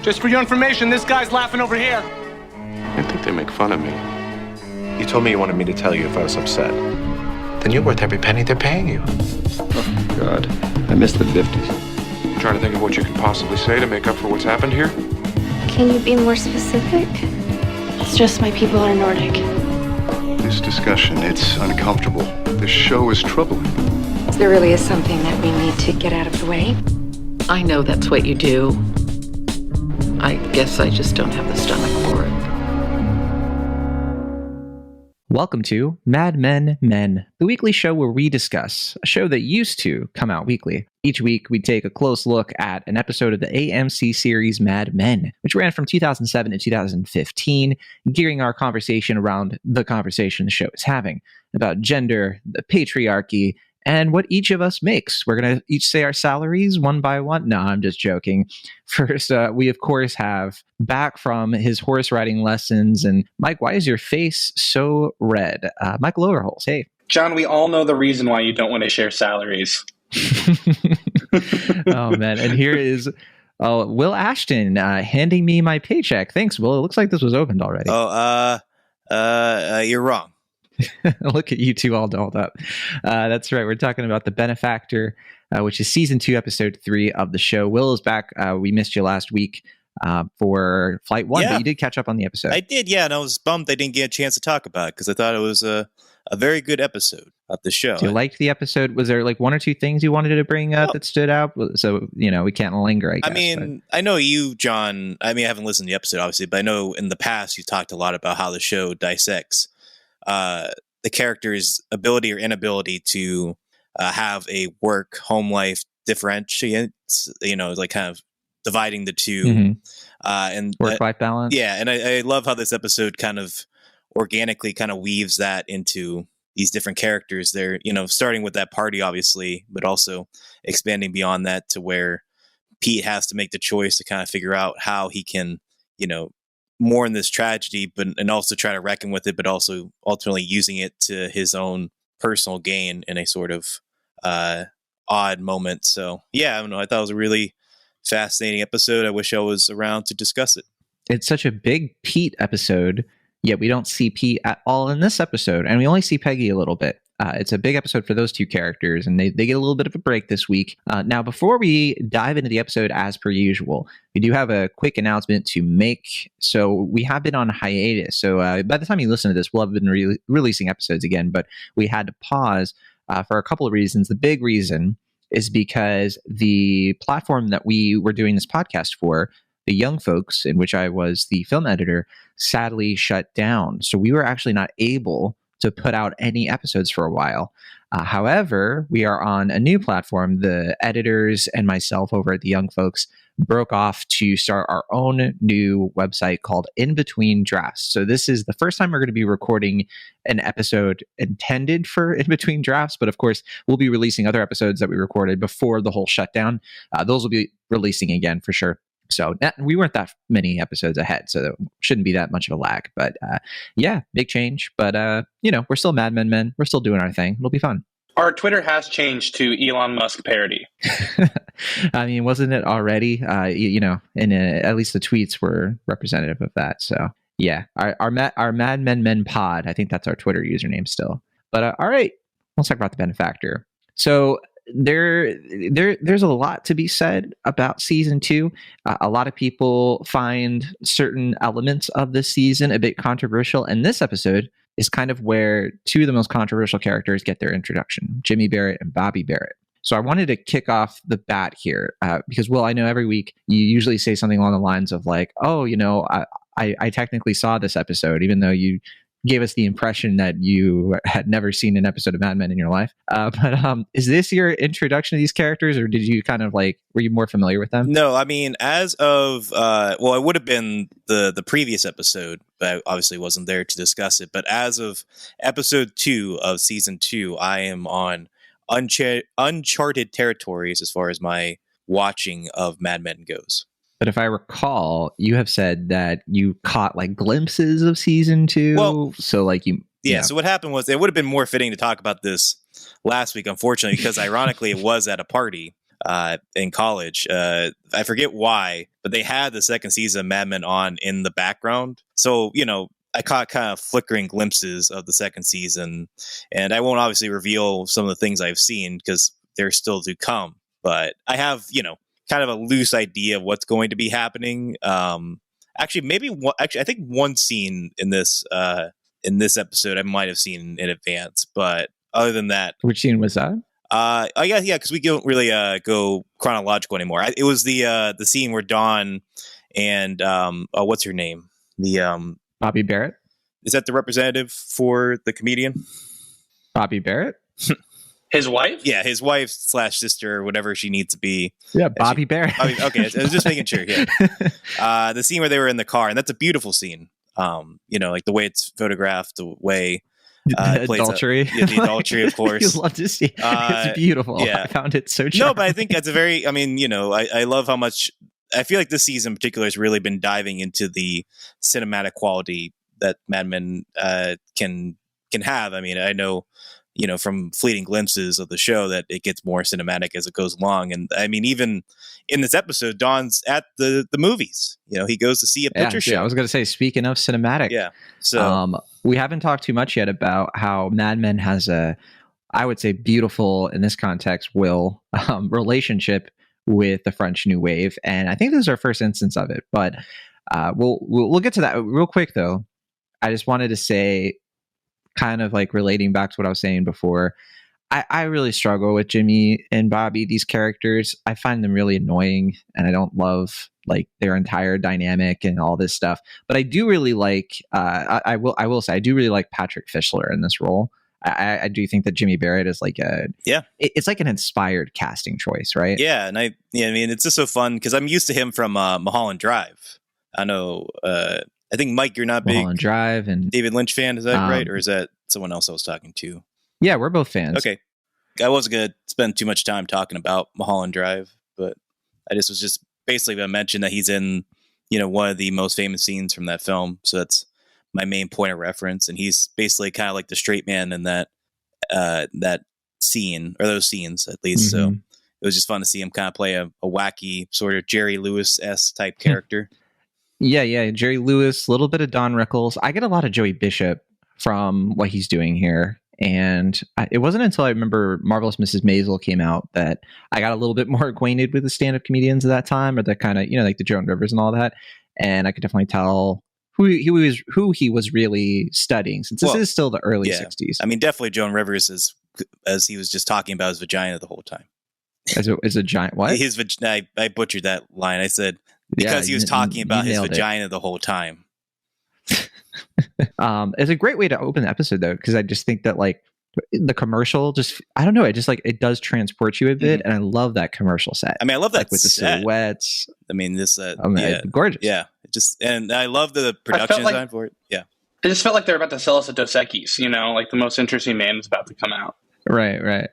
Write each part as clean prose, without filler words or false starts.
Just for your information, this guy's laughing over here. I think they make fun of me. You told me you wanted me to tell you if I was upset. Then you're worth every penny they're paying you. Oh, God. I miss the 50s. Trying to think of what you could possibly say to make up for what's happened here. Can you be more specific? It's just my people are Nordic. This discussion, it's uncomfortable. This show is troubling. There really is something that we need to get out of the way. I know that's what you do. I guess I just don't have the stomach for it. Welcome to Mad Men, the weekly show where we discuss a show that used to come out weekly. Each week, we take a close look at an episode of the AMC series Mad Men, which ran from 2007 to 2015, gearing our conversation around the conversation the show is having about gender, the patriarchy, and what each of us makes. We're going to each say our salaries one by one. No, I'm just joking. First, we of course have back from his horse riding lessons. And Mike, why is your face so red? Michael Overholtz, hey. John, we all know the reason why you don't want to share salaries. Oh, man. And here is Will Ashton handing me my paycheck. Thanks, Will. It looks like this was opened already. You're wrong. Look at you two all dolled up. That's right. We're talking about The Benefactor, which is season 2, episode 3 of the show. Will is back. We missed you last week for Flight 1, but you did catch up on the episode. I did, yeah, and I was bummed I didn't get a chance to talk about it because I thought it was a very good episode of the show. So you liked the episode? Was there like one or two things you wanted to bring up that stood out? So, we can't linger, I guess. I know you, John, I haven't listened to the episode, obviously, but I know in the past you talked a lot about how the show dissects the character's ability or inability to have a work-home life differentiates, like kind of dividing the two. And work-life balance. Yeah, and I love how this episode kind of organically kind of weaves that into these different characters. They're, starting with that party, obviously, but also expanding beyond that to where Pete has to make the choice to kind of figure out how he can, mourn this tragedy, and also try to reckon with it, but also ultimately using it to his own personal gain in a sort of odd moment. So yeah, I thought it was a really fascinating episode. I wish I was around to discuss it. It's such a big Pete episode, yet we don't see Pete at all in this episode, and we only see Peggy a little bit. It's a big episode for those two characters, and they get a little bit of a break this week. Now, before we dive into the episode as per usual, we do have a quick announcement to make. So we have been on hiatus. So by the time you listen to this, we'll have been releasing episodes again, but we had to pause for a couple of reasons. The big reason is because the platform that we were doing this podcast for, the Young Folks, in which I was the film editor, sadly shut down. So we were actually not able to put out any episodes for a while. However, we are on a new platform. The editors and myself over at the Young Folks broke off to start our own new website called In Between Drafts. So this is the first time we're going to be recording an episode intended for In Between Drafts, but of course, we'll be releasing other episodes that we recorded before the whole shutdown. Those will be releasing again for sure. So we weren't that many episodes ahead, so it shouldn't be that much of a lag. But yeah, big change. But, we're still Mad Men. We're still doing our thing. It'll be fun. Our Twitter has changed to Elon Musk parody. Wasn't it already? At least the tweets were representative of that. So yeah, our Mad Men pod, I think that's our Twitter username still. But all right, let's talk about The Benefactor. So there's a lot to be said about season 2. A lot of people find certain elements of this season a bit controversial, and this episode is kind of where two of the most controversial characters get their introduction, Jimmy Barrett and Bobbie Barrett. So I wanted to kick off the bat here because, Will, I know every week you usually say something along the lines of like, I technically saw this episode, even though you gave us the impression that you had never seen an episode of Mad Men in your life. But is this your introduction to these characters, or did you kind of were you more familiar with them? No, as of, it would have been the previous episode, but I obviously wasn't there to discuss it. But as of episode 2 of season 2, I am on uncharted territories as far as my watching of Mad Men goes. But if I recall, you have said that you caught glimpses of season 2. Well, so So what happened was it would have been more fitting to talk about this last week, unfortunately, because ironically it was at a party. in college. I forget why, but they had the second season of Mad Men on in the background. So, I caught kind of flickering glimpses of the second season, and I won't obviously reveal some of the things I've seen because they're still to come. But I have, kind of a loose idea of what's going to be happening. Actually, I think one scene in this episode I might have seen in advance, but other than that, Which scene was that? Yeah, because we don't really go chronological anymore. It was the scene where Dawn and what's her name? The Bobbie Barrett. Is that the representative for the comedian? Bobbie Barrett. His wife? Yeah, his wife / sister, or whatever she needs to be. Yeah, Bobbie Barrett. Okay, I was just making sure. Yeah, the scene where they were in the car, and that's a beautiful scene. Like the way it's photographed, the way Adultery. The adultery, of course. You love to see. It's beautiful. Yeah. I found it so charming. No, but I think that's a very. I mean, I love how much. I feel like this season in particular has really been diving into the cinematic quality that Mad Men can have. I mean, I know. From fleeting glimpses of the show that it gets more cinematic as it goes along. And I mean, even in this episode, Don's at the movies. He goes to see a picture show. Yeah, I was going to say, speaking of cinematic, so we haven't talked too much yet about how Mad Men has I would say, beautiful in this context, relationship with the French New Wave, and I think this is our first instance of it. But we'll get to that real quick, though. I just wanted to say, kind of like relating back to what I was saying before, I really struggle with Jimmy and Bobbie. These characters, I find them really annoying, and I don't love like their entire dynamic and all this stuff. But I do really like. I will say I do really like Patrick Fischler in this role. I do think that Jimmy Barrett is like it's like an inspired casting choice, right? Yeah, and I mean, it's just so fun because I'm used to him from Mulholland Drive. I know. I think, Mike, you're not big Mulholland Drive and David Lynch fan. Is that right? Or is that someone else I was talking to? Yeah, we're both fans. Okay. I wasn't going to spend too much time talking about Mulholland Drive, but I was just basically going to mention that he's in, one of the most famous scenes from that film. So that's my main point of reference. And he's basically kind of like the straight man in that scene, or those scenes at least. Mm-hmm. So it was just fun to see him kind of play a wacky sort of Jerry Lewis-esque type character. Yeah. Jerry Lewis, a little bit of Don Rickles. I get a lot of Joey Bishop from what he's doing here. And it wasn't until I remember Marvelous Mrs. Maisel came out that I got a little bit more acquainted with the stand-up comedians at that time, or the kind of, like the Joan Rivers and all that. And I could definitely tell who he was really studying, since this is still the early 60s. I mean, definitely Joan Rivers is, as he was just talking about his vagina the whole time. As a giant, what? I butchered that line. I said, because he was talking about his vagina the whole time. It's a great way to open the episode, though, because I just think that like the commercial, I don't know, it does transport you a bit, and I love that commercial set. I mean, I love that with set. the silhouettes. I mean, this gorgeous. Yeah, and I love the production design for it. Yeah, it just felt like they were about to sell us a Dos Equis, like the most interesting man is about to come out. Right.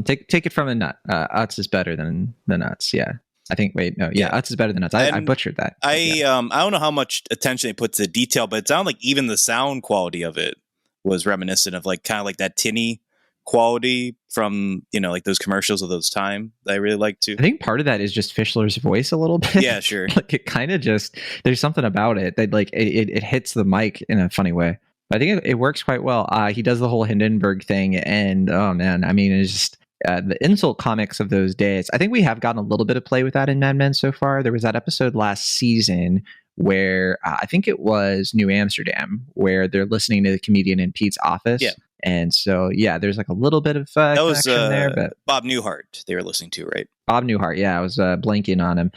Take it from a nut. Utz is better than the nuts. Yeah. I think. Wait, no. Yeah, Utz is better than nuts. I butchered that. I don't know how much attention they put to detail, but it sounded like even the sound quality of it was reminiscent of like kind of like that tinny quality from like those commercials of those time that I really like too. I think part of that is just Fischler's voice a little bit. Yeah, sure. Like it kind of just, there's something about it that like it hits the mic in a funny way. I think it works quite well. He does the whole Hindenburg thing, and oh man, I mean, it's just the insult comics of those days. I think we have gotten a little bit of play with that in Mad Men so far. There was that episode last season where I think it was New Amsterdam, where they're listening to the comedian in Pete's office. Yeah. And so, there's like a little bit of that was there. But Bob Newhart they were listening to, right? Bob Newhart. Yeah, I was blanking on him.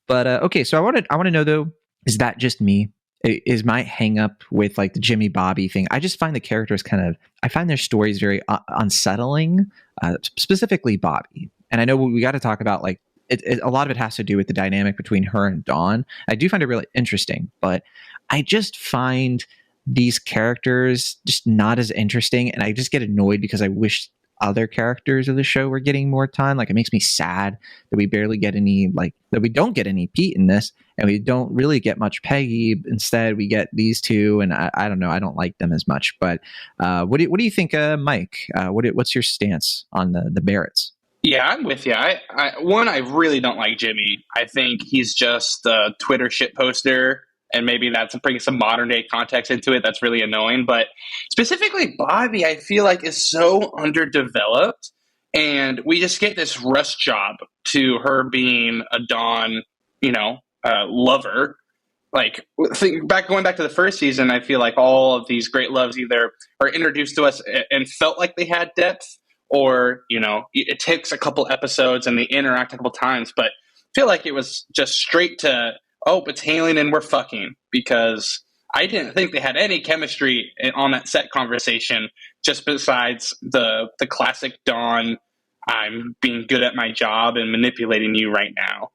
But okay, so I want to know, though, is that just me? Is my hang up with like the Jimmy Bobbie thing? I just find the characters I find their stories very unsettling, specifically Bobbie. And I know we got to talk about like a lot of it has to do with the dynamic between her and Dawn. I do find it really interesting, but I just find these characters just not as interesting. And I just get annoyed because I wish other characters of the show were getting more time. Like it makes me sad that we barely get any, that we don't get any Pete in this, and we don't really get much Peggy. Instead, we get these two, and I don't know, I don't like them as much. But what do you think, Mike? What's your stance on the Barretts? Yeah, I'm with you. I really don't like Jimmy. I think he's just a Twitter shit poster, and maybe that's bringing some modern day context into it. That's really annoying. But specifically, Bobby, I feel like is so underdeveloped, and we just get this rush job to her being a Dawn, lover. Like going back to the first season, I feel like all of these great loves either are introduced to us and felt like they had depth, or it takes a couple episodes and they interact a couple times, but I feel like it was just straight to, oh, it's Hailing and we're fucking, because I didn't think they had any chemistry on that set conversation, just besides the classic Dawn, I'm being good at my job and manipulating you right now.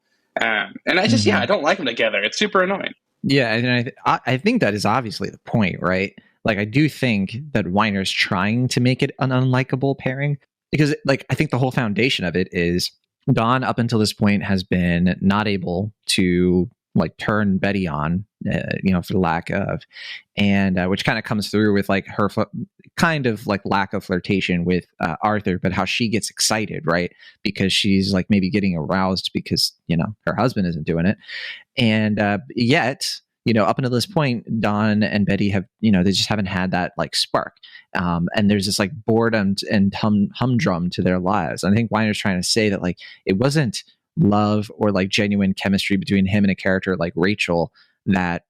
And I just I don't like them together. It's super annoying. Yeah, and I think that is obviously the point, right? Like, I do think that Weiner's trying to make it an unlikable pairing, because, like, I think the whole foundation of it is Dawn up until this point has been not able to, like, turn Betty on, for the lack of, and which kind of comes through with, like, her kind of, like, lack of flirtation with Arthur, but how she gets excited, right? Because she's, like, maybe getting aroused because, her husband isn't doing it. And yet, up until this point, Dawn and Betty have, they just haven't had that, like, spark. And there's this, like, boredom and humdrum to their lives. And I think Weiner's trying to say that, like, it wasn't love or, like, genuine chemistry between him and a character like Rachel that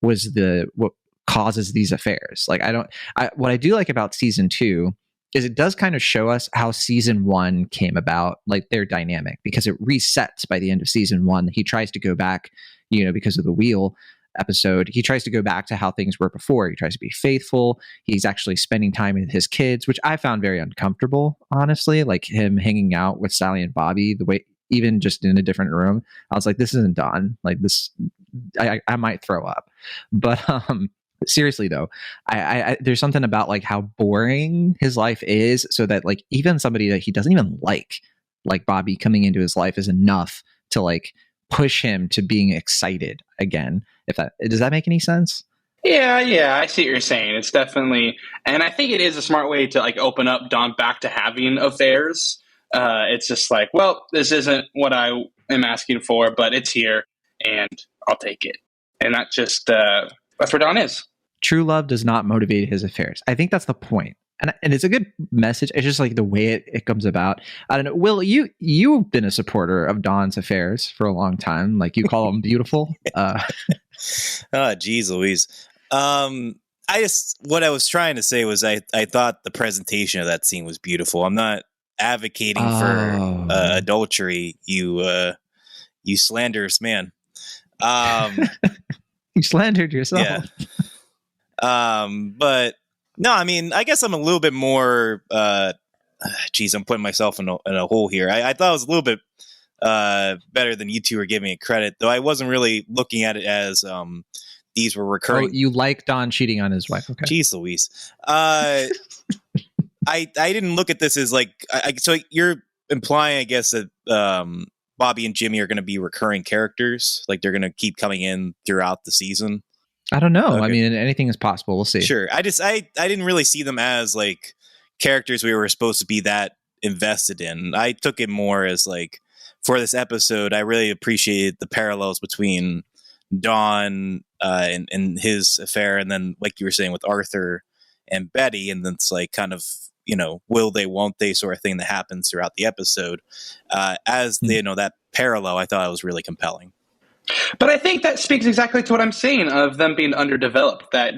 was what causes these affairs. Like, what I do like about season 2 is it does kind of show us how season 1 came about, like, their dynamic, because it resets by the end of season 1. He tries to go back, because of the wheel episode. He tries to go back to how things were before. He tries to be faithful. He's actually spending time with his kids, which I found very uncomfortable, honestly. Like, him hanging out with Sally and Bobby, the way, even just in a different room, I was like, this isn't Dawn. Like, this, I might throw up. But seriously though, I there's something about, like, how boring his life is, so that, like, even somebody that he doesn't even like Bobby coming into his life is enough to, like, push him to being excited again. Does that make any sense? Yeah, I see what you're saying. It's definitely, and I think it is a smart way to, like, open up Dawn back to having affairs. It's just like, well, this isn't what I am asking for, but it's here, and I'll take it. And that's where Dawn is. True love does not motivate his affairs. I think that's the point. And it's a good message. It's just, like, the way it comes about. I don't know. Will, you've been a supporter of Dawn's affairs for a long time. Like, you call them beautiful. Oh, geez, Louise. What I was trying to say was I thought the presentation of that scene was beautiful. I'm not advocating for adultery. You slanderous man. You slandered yourself. Yeah. But no, I mean, I guess I'm a little bit more. I'm putting myself in a hole here. I thought it was a little bit better than you two are giving it credit, though I wasn't really looking at it as these were recurring. Oh, you like Don cheating on his wife? Okay. Jeez Louise. I didn't look at this as, like, so you're implying, I guess, that Bobby and Jimmy are going to be recurring characters, like they're going to keep coming in throughout the season. I don't know. Okay. I mean, anything is possible. We'll see. Sure. I didn't really see them as, like, characters we were supposed to be that invested in. I took it more as, like, for this episode, I really appreciated the parallels between Dawn and his affair, and then, like you were saying, with Arthur and Betty, and then it's, like, kind of, will they, won't they sort of thing that happens throughout the episode. That parallel, I thought it was really compelling. But I think that speaks exactly to what I'm saying of them being underdeveloped. That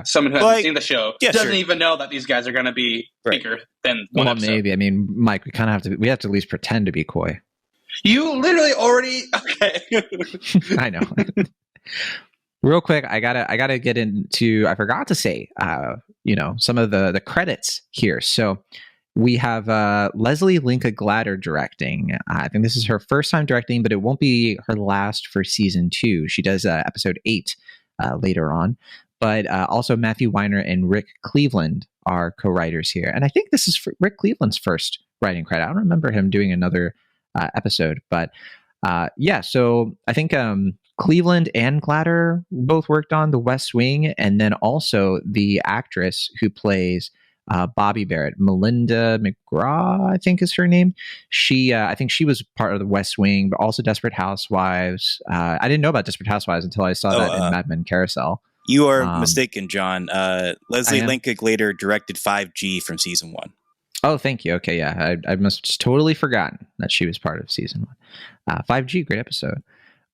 someone who hasn't seen the show, doesn't even know that these guys are going to be bigger than one episode. Maybe. I mean, Mike, we have to at least pretend to be coy. You literally already okay. I know. Real quick, I gotta get into. I forgot to say, some of the credits here. So we have Leslie Linka Glatter directing. I think this is her first time directing, but it won't be her last for season 2. She does episode 8 later on. But also Matthew Weiner and Rick Cleveland are co-writers here. And I think this is Rick Cleveland's first writing credit. I don't remember him doing another episode. But so I think Cleveland and Glatter both worked on The West Wing. And then also the actress who plays Bobbie Barrett, Melinda McGraw, I think is her name. I think she was part of the West Wing, but also Desperate Housewives. I didn't know about Desperate Housewives until I saw that in Mad Men Carousel. You are mistaken, John. Leslie Linklater directed 5G from season 1. Oh, thank you. Okay, yeah, I must have just totally forgotten that she was part of season 1. 5G, great episode.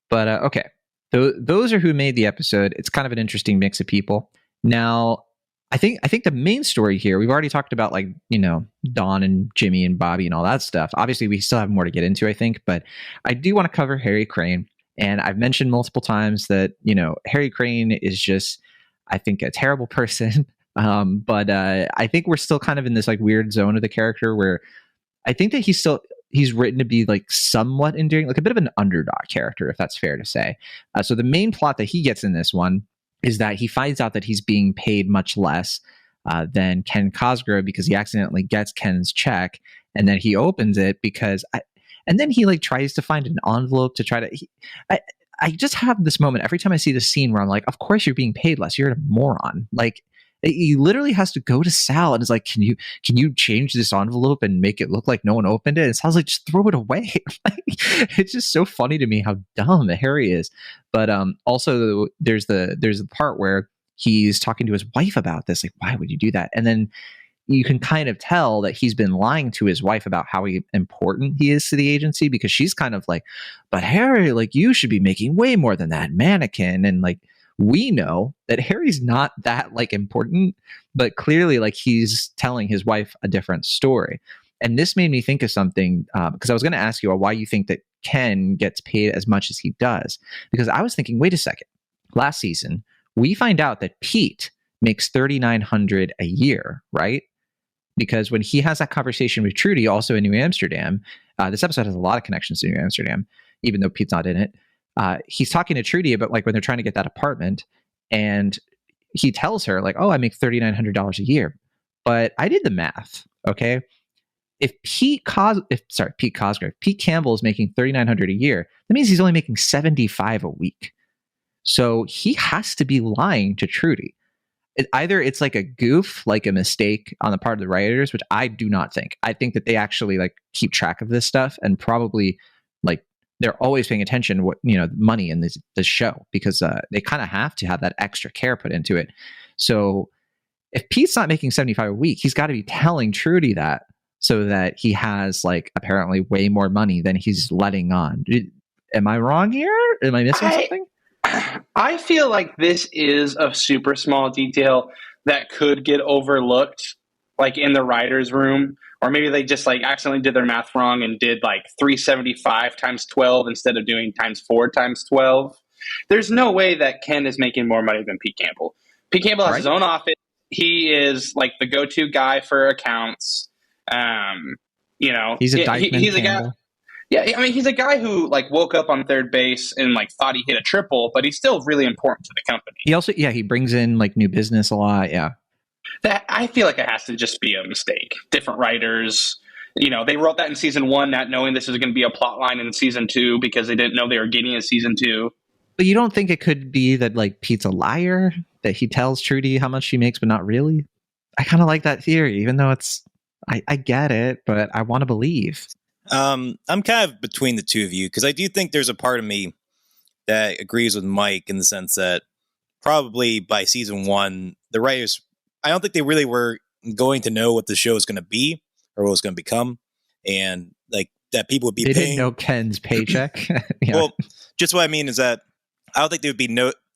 But okay, those are who made the episode. It's kind of an interesting mix of people. Now, I think the main story here, we've already talked about, like, you know, Dawn and Jimmy and Bobbie and all that stuff. Obviously, we still have more to get into, I think, but I do want to cover Harry Crane. And I've mentioned multiple times that, you know, Harry Crane is just, I think, a terrible person. But I think we're still kind of in this like weird zone of the character where I think that he's written to be like somewhat endearing, like a bit of an underdog character, if that's fair to say. So the main plot that he gets in this one is that he finds out that he's being paid much less than Ken Cosgrove because he accidentally gets Ken's check, and then he opens it and then he like tries to find an envelope to try to. I just have this moment every time I see this scene where I'm like, of course you're being paid less. You're a moron. Like, he literally has to go to Sal and is like, can you change this envelope and make it look like no one opened it? And Sal's like, just throw it away. Like, it's just so funny to me how dumb Harry is. But also there's the part where he's talking to his wife about this. Like, why would you do that? And then you can kind of tell that he's been lying to his wife about how important he is to the agency, because she's kind of like, but Harry, like, you should be making way more than that mannequin. And like, we know that Harry's not that like important, but clearly like he's telling his wife a different story. And this made me think of something, because I was going to ask you why you think that Ken gets paid as much as he does. Because I was thinking, wait a second, last season, we find out that Pete makes $3,900 a year, right? Because when he has that conversation with Trudy, also in New Amsterdam, this episode has a lot of connections to New Amsterdam, even though Pete's not in it. He's talking to Trudy about like when they're trying to get that apartment, and he tells her like, "Oh, I make $3,900 a year." But I did the math. Okay, if Pete Cosgrove, Pete Campbell is making $3,900 a year, that means he's only making $75 a week. So he has to be lying to Trudy. Either it's like a goof, like a mistake on the part of the writers, which I do not think. I think that they actually like keep track of this stuff, and probably like they're always paying attention to what, you know, money in this show, because they kind of have to have that extra care put into it. So if Pete's not making $75 a week, he's got to be telling Trudy that, so that he has like apparently way more money than he's letting on. Am I wrong here? Am I missing something? I feel like this is a super small detail that could get overlooked, like in the writer's room, or maybe they just like accidentally did their math wrong and did like 375 times 12 instead of doing times 4 times 12. There's no way that Ken is making more money than Pete Campbell. Pete Campbell has his own office. He is like the go-to guy for accounts. You know, he's a Dykeman. He's a guy. Yeah, I mean, he's a guy who like woke up on third base and like thought he hit a triple, but he's still really important to the company. He also, he brings in like new business a lot. Yeah, that I feel like it has to just be a mistake. Different writers, you know, they wrote that in season 1, not knowing this is going to be a plot line in season 2 because they didn't know they were getting in season 2. But you don't think it could be that like Pete's a liar, that he tells Trudy how much she makes, but not really? I kind of like that theory, even though I get it, but I want to believe. I'm kind of between the two of you, because I do think there's a part of me that agrees with Mike in the sense that probably by season 1, the writers, I don't think they really were going to know what the show is going to be or what it was going to become, and like that people would be they paying. Didn't know Ken's paycheck. Yeah. Well, just what I mean is that I don't think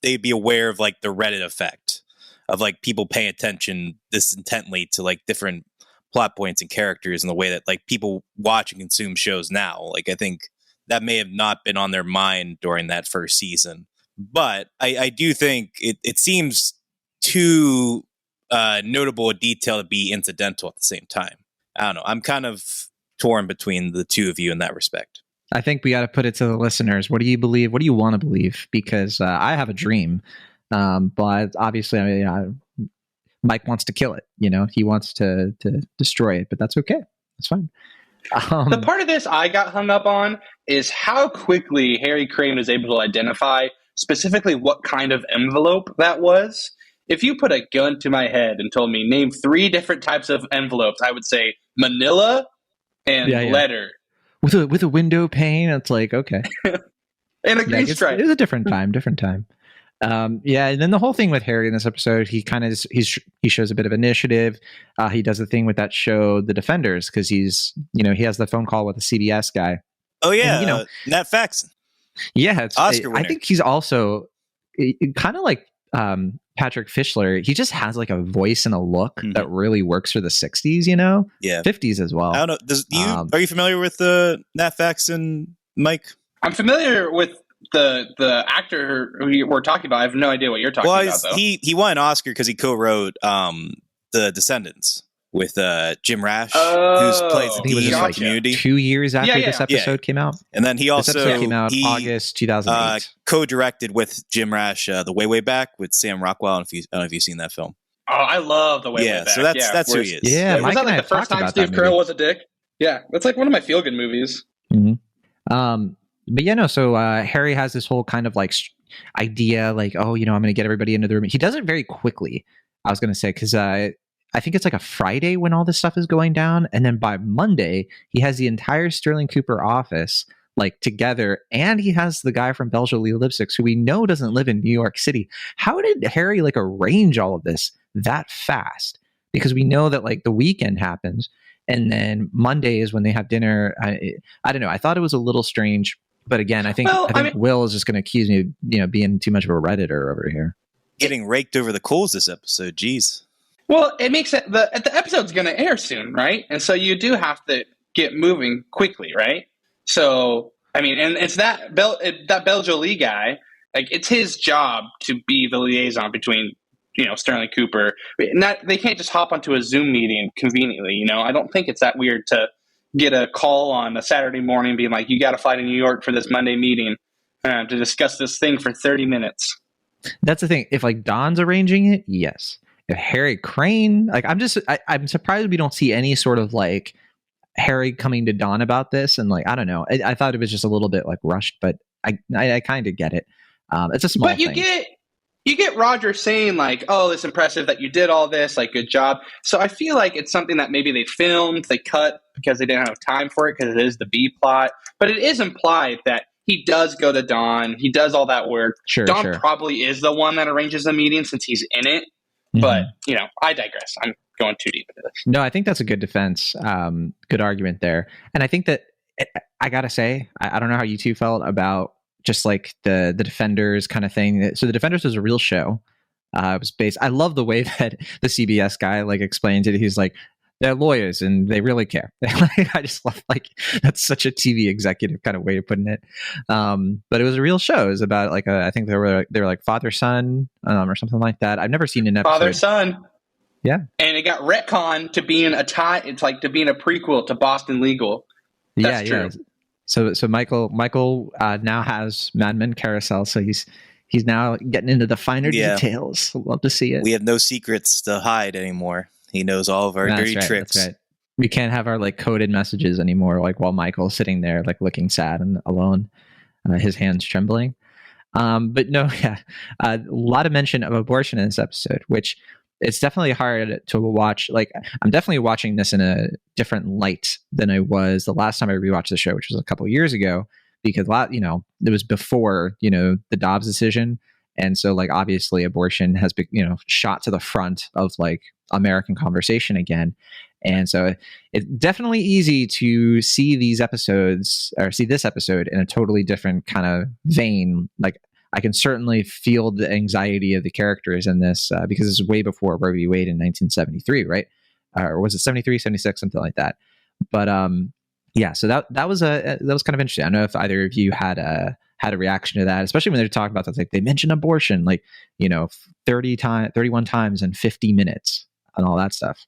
they'd be aware of like the Reddit effect of like people paying attention this intently to like different plot points and characters in the way that like people watch and consume shows now. Like, I think that may have not been on their mind during that first season, but I do think it seems too notable a detail to be incidental at the same time. I don't know. I'm kind of torn between the two of you in that respect. I think we got to put it to the listeners. What do you believe? What do you want to believe? Because I have a dream, but obviously, I mean, Mike wants to kill it. You know, he wants to destroy it, but that's okay. That's fine. The part of this I got hung up on is how quickly Harry Crane was able to identify specifically what kind of envelope that was. if you put a gun to my head and told me name 3 different types of envelopes, I would say manila and letter. With a window pane, it's like, okay. And a green stripe. It was a different time. And then the whole thing with Harry in this episode, he kind of he shows a bit of initiative. He does the thing with that show, The Defenders, because he has the phone call with the CBS guy. Oh yeah, and, Nat Faxon. Yeah, Oscar winner. I think he's also kind of like Patrick Fischler. He just has like a voice and a look that really works for the 60s, Yeah, 50s as well. I don't know. Are you familiar with Nat Faxon, Mike? I'm familiar with the actor who we're talking about. I have no idea what you're talking about, though. He won an Oscar because he co-wrote The Descendants with Jim Rash, who's plays the Community. 2 years after this episode came out. And then he also this episode came out August 2008. Co-directed with Jim Rash The Way Back with Sam Rockwell. I don't know if you've seen that film. Oh, I love The Way Back. So that's who he is. Yeah, was that like the first time Steve Carell was a dick? Yeah, that's like one of my feel-good movies. Mm-hmm. But so Harry has this whole kind of like idea, like, I'm going to get everybody into the room. He does it very quickly, I was going to say, because I think it's like a Friday when all this stuff is going down. And then by Monday, he has the entire Sterling Cooper office like together. And he has the guy from Belgian Lee Lipsticks, who we know doesn't live in New York City. How did Harry like arrange all of this that fast? Because we know that like the weekend happens. And then Monday is when they have dinner. I don't know. I thought it was a little strange. But again, I think Will is just going to accuse me of, being too much of a Redditor over here. Getting raked over the coals this episode. Jeez. Well, it makes it the episode's going to air soon, right? And so you do have to get moving quickly, right? So I mean, and it's that Belgian Lee guy. Like, it's his job to be the liaison between Sterling Cooper. They can't just hop onto a Zoom meeting conveniently. I don't think it's that weird to get a call on a Saturday morning being like, you got to fly to New York for this Monday meeting to discuss this thing for 30 minutes. That's the thing. If like Don's arranging it, yes. If Harry Crane, like I'm surprised we don't see any sort of like Harry coming to Don about this. And like, I don't know. I thought it was just a little bit like rushed, but I kind of get it. It's a small thing. But you get Roger saying like, oh, it's impressive that you did all this, like, good job. So I feel like it's something that maybe they filmed, they cut because they didn't have time for it because it is the B plot. But it is implied that he does go to Don. He does all that work. Don probably is the one that arranges the meeting since he's in it. Mm-hmm. But, I digress. I'm going too deep into this. No, I think that's a good defense. Good argument there. And I think that I got to say, I don't know how you two felt about just like the Defenders kind of thing. So the Defenders was a real show. It was based. I love the way that the CBS guy like explains it. He's like, they're lawyers and they really care. I just love like that's such a TV executive kind of way of putting it. But it was a real show. It was about like I think they were like father son or something like that. I've never seen an episode. Father son. Yeah. And it got retconned to being it's like to being a prequel to Boston Legal. That's true. Yeah. So Michael now has Mad Men Carousel, so he's now getting into the finer details. Love to see it. We have no secrets to hide anymore. He knows all of our dirty tricks. That's right. We can't have our like coded messages anymore, like while Michael's sitting there like looking sad and alone, his hands trembling. But no, a lot of mention of abortion in this episode, which it's definitely hard to watch. Like, I'm definitely watching this in a different light than I was the last time I rewatched the show, which was a couple of years ago, because it was before the Dobbs decision, and so like obviously abortion has been shot to the front of like American conversation again, and so it's definitely easy to see these episodes or see this episode in a totally different kind of vein. Like, I can certainly feel the anxiety of the characters in this because this is way before Roe v. Wade in 1973, right? Or was it 73, 76, something like that? But so that was kind of interesting. I don't know if either of you had a reaction to that, especially when they're talking about that. Like, they mentioned abortion, like 31 times in 50 minutes and all that stuff.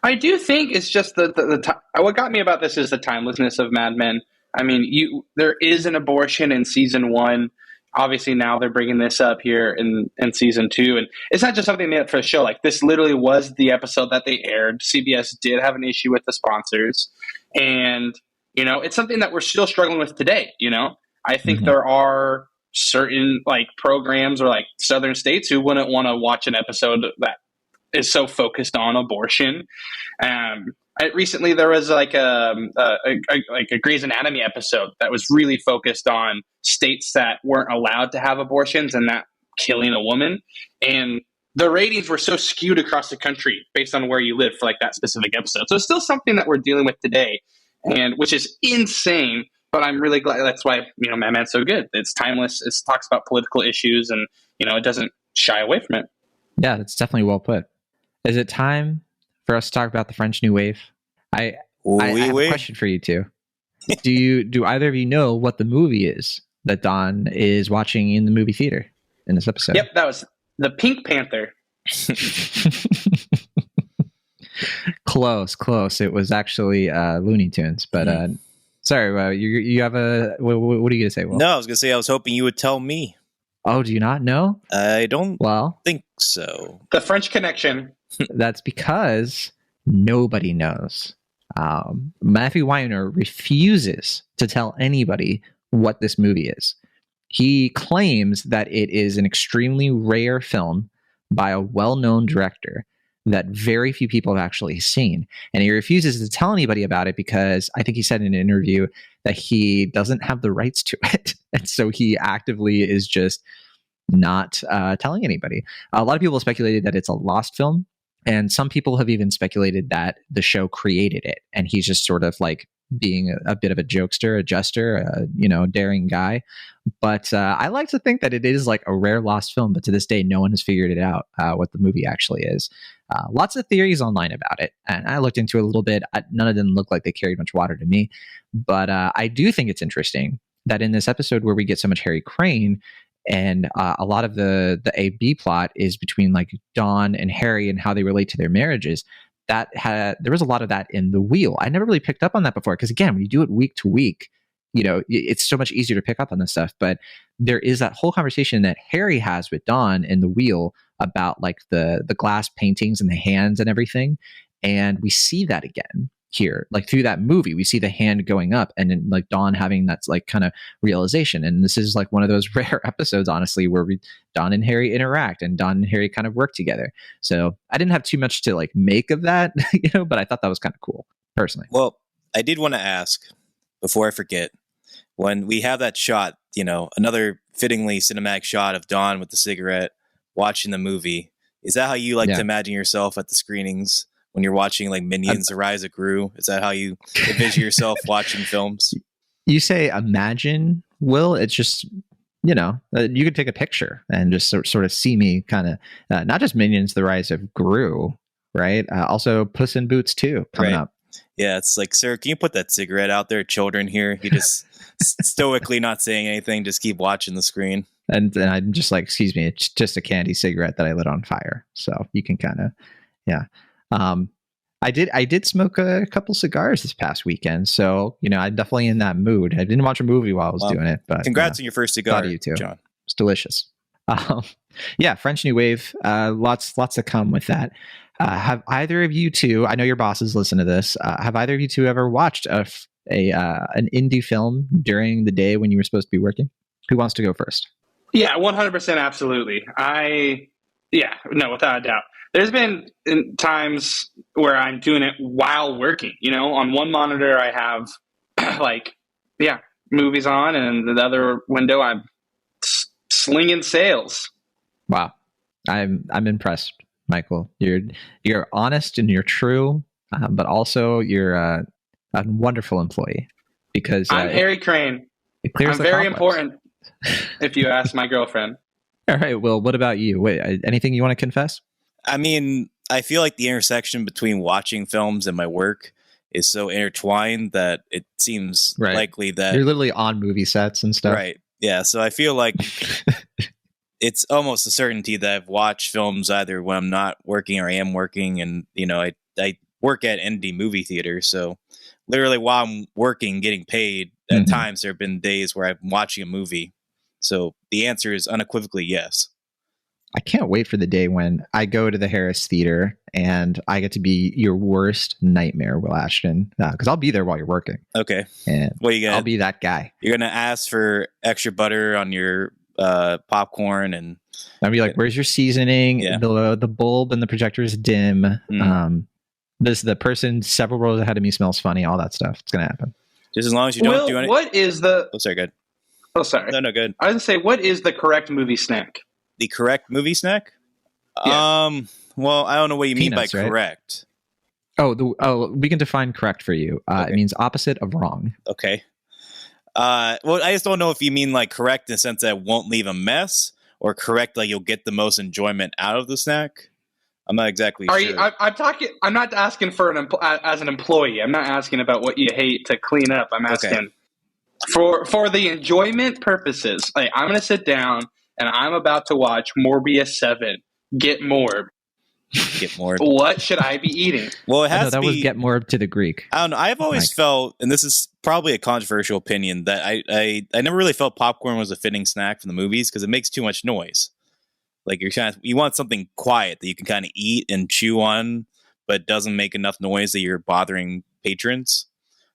I do think it's just what got me about this is the timelessness of Mad Men. I mean, there is an abortion in season 1. Obviously, now they're bringing this up here in season 2. And it's not just something made up for the show. Like, this literally was the episode that they aired. CBS did have an issue with the sponsors. And, it's something that we're still struggling with today. I think there are certain like programs or like southern states who wouldn't want to watch an episode that is so focused on abortion. Recently there was like a Grey's Anatomy episode that was really focused on states that weren't allowed to have abortions and that killing a woman, and the ratings were so skewed across the country based on where you live for like that specific episode. So it's still something that we're dealing with today, and which is insane. But I'm really glad. That's why Madman's so good. It's timeless. It talks about political issues, and it doesn't shy away from it. Yeah, that's definitely well put. Is it time for us to talk about the French New Wave? I have a question for you two. Do either of you know what the movie is that Don is watching in the movie theater in this episode? Yep, that was the Pink Panther. Close. It was actually Looney Tunes, but sorry. You have a what are you gonna say? Will? No, I was gonna say I was hoping you would tell me. Oh, do you not know? I don't. Well, think so. The French Connection. That's because nobody knows. Matthew Weiner refuses to tell anybody what this movie is. He claims that it is an extremely rare film by a well-known director that very few people have actually seen. And he refuses to tell anybody about it because I think he said in an interview that he doesn't have the rights to it. And so he actively is just not telling anybody. A lot of people speculated that it's a lost film. And some people have even speculated that the show created it. And he's just sort of like being a bit of a jokester, a jester, daring guy. But I like to think that it is like a rare lost film. But to this day, no one has figured it out, what the movie actually is. Lots of theories online about it. And I looked into it a little bit. None of them looked like they carried much water to me. But I do think it's interesting that in this episode where we get so much Harry Crane, and a lot of the A-B plot is between like Dawn and Harry and how they relate to their marriages. There was a lot of that in The Wheel. I never really picked up on that before because again, when you do it week to week, it's so much easier to pick up on this stuff. But there is that whole conversation that Harry has with Dawn in The Wheel about like the glass paintings and the hands and everything, and we see that again here, like through that movie. We see the hand going up and then like Dawn having that like kind of realization. And this is like one of those rare episodes, honestly, where Dawn and Harry interact and Dawn and Harry kind of work together. So I didn't have too much to like make of that, but I thought that was kind of cool personally. Well, I did want to ask before I forget, when we have that shot, another fittingly cinematic shot of Dawn with the cigarette watching the movie. Is that how you like to imagine yourself at the screenings? When you're watching like Minions: The Rise of Gru, is that how you envision yourself watching films? You say imagine, Will. It's just, you could take a picture and just sort of see me kind of, not just Minions: The Rise of Gru, right? Also Puss in Boots 2 coming up. Yeah, it's like, sir, can you put that cigarette out there? Children here. You just stoically not saying anything, just keep watching the screen. And I'm just like, excuse me, it's just a candy cigarette that I lit on fire. So you can kind of, yeah. I did smoke a couple cigars this past weekend, so I'm definitely in that mood. I didn't watch a movie while I was doing it, but congrats on your first cigar, you too, John. It's delicious. French New Wave, lots to come with that. Have either of you two? I know your bosses listen to this. Have either of you two ever watched an indie film during the day when you were supposed to be working? Who wants to go first? Yeah, 100%, absolutely. Without a doubt. There's been times where I'm doing it while working. On one monitor I have movies on, and the other window I'm slinging sales. Wow, I'm impressed, Michael. You're honest and you're true, but also you're a wonderful employee because I'm Harry Crane. I'm very important. If you ask my girlfriend. All right. Well, what about you? Wait, anything you want to confess? I mean, I feel like the intersection between watching films and my work is so intertwined that it seems likely that you're literally on movie sets and stuff. Right. Yeah. So I feel like it's almost a certainty that I've watched films either when I'm not working or I am working. And, I work at indie movie theater. So literally while I'm working, getting paid, at times there have been days where I'm watching a movie. So the answer is unequivocally yes. I can't wait for the day when I go to the Harris Theater and I get to be your worst nightmare, Will Ashton, because I'll be there while you're working. Okay. And what are you gonna? I'll be that guy. You're gonna ask for extra butter on your popcorn and I'd be like, "Where's your seasoning? Yeah. The bulb and the projector is dim. The person several rows ahead of me smells funny. All that stuff. It's gonna happen. just as long as you don't do anything. What is the? Oh, sorry, good. Oh, sorry. No, good. I was gonna say, what is the correct movie snack? The correct movie snack? Yeah. Well, I don't know what you Peanuts, mean by right? correct. We can define correct for you. Okay. It means opposite of wrong. Okay. Well, I just don't know if you mean like correct in the sense that it won't leave a mess, or correct like you'll get the most enjoyment out of the snack. I'm not exactly Are sure. you? I'm talking. I'm not asking for as an employee. I'm not asking about what you hate to clean up. I'm asking for the enjoyment purposes. Like, I'm gonna sit down and I'm about to watch Morbius 7. Get Morb. Get more. What should I be eating? Well, it has that to was be. get more to the Greek. I don't know. I've always felt, and this is probably a controversial opinion, that I never really felt popcorn was a fitting snack for the movies because it makes too much noise. Like you want something quiet that you can kind of eat and chew on, but doesn't make enough noise that you're bothering patrons.